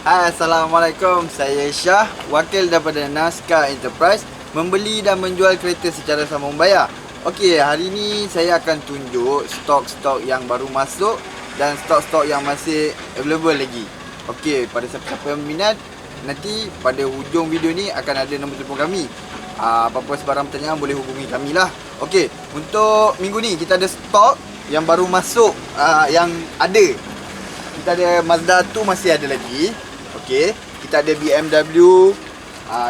Assalamualaikum, saya Syah, wakil daripada Naskah Enterprise, membeli dan menjual kereta secara sambung bayar. Okey, hari ini saya akan tunjuk stok-stok yang baru masuk dan stok-stok yang masih available lagi. Okey, pada siapa-siapa yang minat, nanti pada hujung video ni akan ada nombor telefon kami. Apa-apa sebarang pertanyaan boleh hubungi kami lah. Okey, untuk minggu ni kita ada stok yang baru masuk, yang ada. Kita ada Mazda 2 masih ada lagi. Okey, kita ada BMW.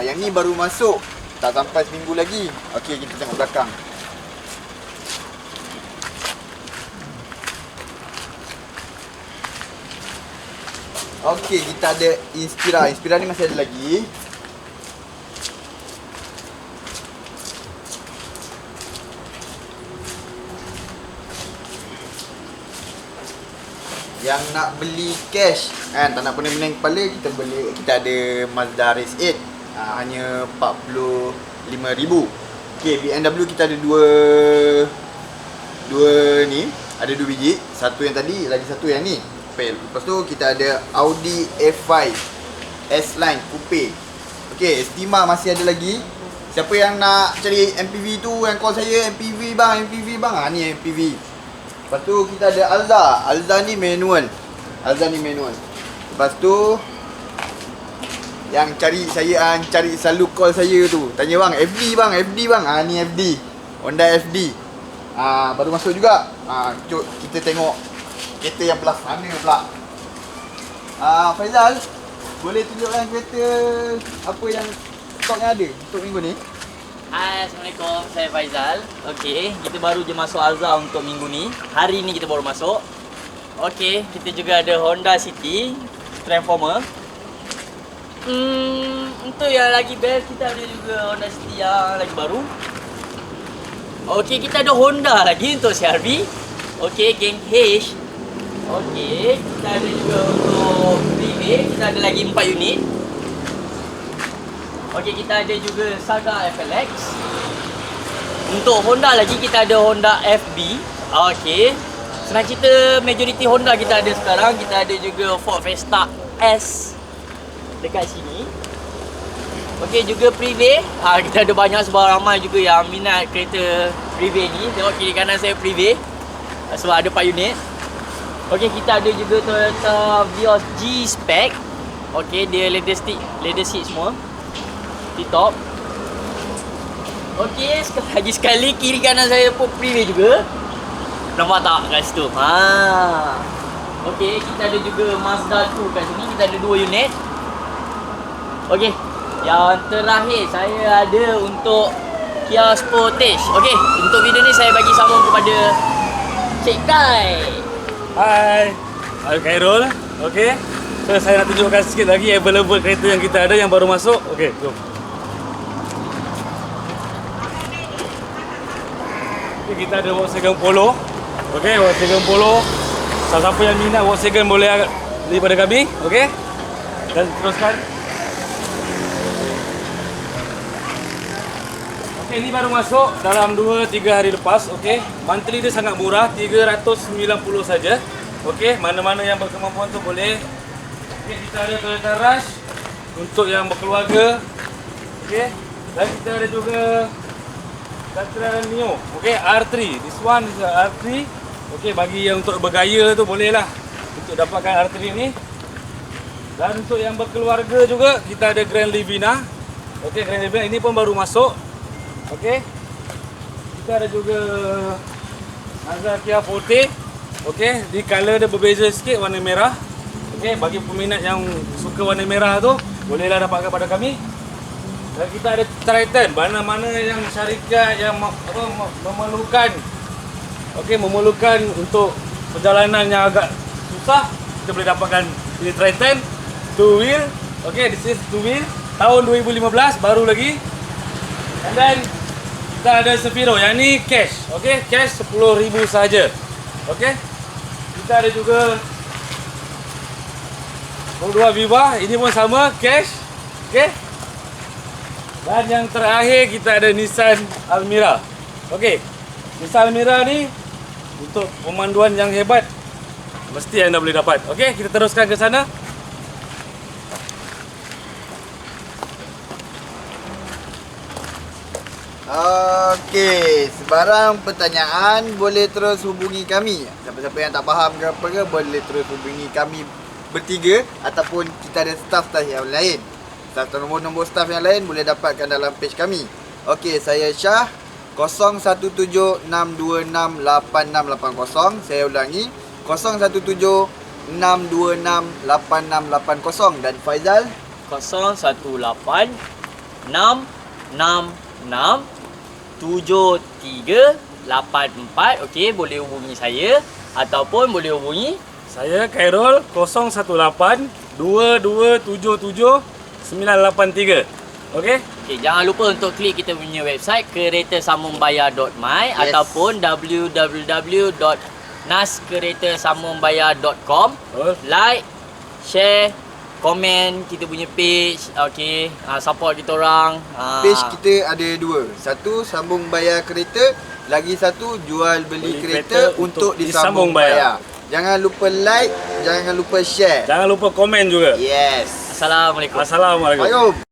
Yang ni baru masuk, tak sampai seminggu lagi. Okey, kita tengok belakang. Okey, kita ada Inspira. Inspira ni masih ada lagi. Yang nak beli cash kan, tak nak pening-pening kepala, kita ada Mazda Race 8, hanya 45,000. Okey, BMW kita ada dua ni, ada 2 biji, satu yang tadi, lagi satu yang ni. Lepas tu kita ada Audi A5 S-Line Coupe. Okey, Estima masih ada lagi. Siapa yang nak cari MPV tu, yang call saya, MPV bang, ni MPV. Lepas tu kita ada Alza. Alza ni manual. Lepas tu yang cari saya, cari selalu call saya tu, tanya bang, FD bang. Ni FD. Honda FD. Baru masuk juga. Jom kita tengok kereta yang belah sana pula. Faizal, boleh tunjukkan kereta apa yang stok yang ada untuk minggu ni? Hai, Assalamualaikum, saya Faizal. Okey, kita baru je masuk Alza untuk minggu ni. Hari ni kita baru masuk. Okey, kita juga ada Honda City Transformer. Untuk yang lagi best, kita ada juga Honda City yang lagi baru. Okey, kita ada Honda lagi untuk CR-V. Okey, geng H. Okey, kita ada juga untuk Privé, kita ada lagi 4 unit. Okey, kita ada juga Saga FLX. Untuk Honda lagi kita ada Honda FB. Okey. Senang cerita, majoriti Honda kita ada sekarang. Kita ada juga Ford Fiesta S dekat sini. Okey, juga Privé. Kita ada banyak sebab ramai juga yang minat kereta Privé ni. Tengok kiri kanan saya Privé. Sebab ada 4 unit. Okey, kita ada juga Toyota Vios G-Spec. Okey, dia leather seat semua. Di top. Okey, sekali kiri kanan saya pun Privé juga. Nampak tak kat situ? Okey, kita ada juga Mazda 2 kat sini. Kita ada 2 unit. Okey, yang terakhir saya ada untuk Kia Sportage. Okey, untuk video ni saya bagi sambung kepada Cik Kai. Hai, saya Khairul. Okey, so saya nak tunjukkan sikit lagi available kereta yang kita ada yang baru masuk. Okey, jom. Kita ada Volkswagen Polo. Okey, Volkswagen Polo. Siapa yang minat Volkswagen boleh beli pada kami. Okey. Dan teruskan. Okey, ini baru masuk dalam 2-3 hari lepas. Okey. Monthly dia sangat murah, 390 saja. Okey, mana-mana yang berkemampuan tu boleh. Okey, kita ada Toyota Rush untuk yang berkeluarga. Okey. Dan kita ada juga Tatra Neo. Okey, R3. This one is R3. Okey, bagi yang untuk bergaya tu boleh lah untuk dapatkan R3 ni. Dan untuk yang berkeluarga juga kita ada Grand Livina. Okey, Grand Livina ini pun baru masuk. Okey. Kita ada juga Mazda Kia Forte. Okey, di color dia berbeza sikit, warna merah. Okey, bagi peminat yang suka warna merah tu bolehlah dapatkan pada kami. Dan kita ada Triton, mana-mana yang syarikat yang memerlukan untuk perjalanan yang agak susah, kita boleh dapatkan ini Triton 2 wheel. Okey, this is 2 wheel tahun 2015, baru lagi. And then kita ada Sefiro, yang ni cash. Okey, cash 10,000 saja. Okey. Kita ada juga Honda Viva, ini pun sama cash. Okey. Dan yang terakhir kita ada Nissan Almera. Okey. Nissan Almera ni untuk pemanduan yang hebat mesti anda boleh dapat. Okey, kita teruskan ke sana. Okey, sebarang pertanyaan boleh terus hubungi kami. Siapa-siapa yang tak faham ke apa ke, boleh terus hubungi kami bertiga ataupun kita ada staff-staff yang lain. Staff nombor staff yang lain boleh dapatkan dalam page kami. Okey, saya Syah, 0176268680. Saya ulangi, 0176268680. Dan Faizal 0186667384. Okey, boleh hubungi saya ataupun boleh hubungi Saya Khairul 018-2277-983. Okey? okey, jangan lupa untuk klik kita punya website keretasamungbayar.my Yes. ataupun www.naskeretasamungbayar.com. Betul. Like, share, komen kita punya page. Okey, support kita orang. page kita ada dua. Satu, sambung bayar kereta. Lagi satu, jual beli kereta untuk disambung bayar. Jangan lupa like, jangan lupa share. Jangan lupa komen juga. Yes. Assalamualaikum. Assalamualaikum. Assalamualaikum.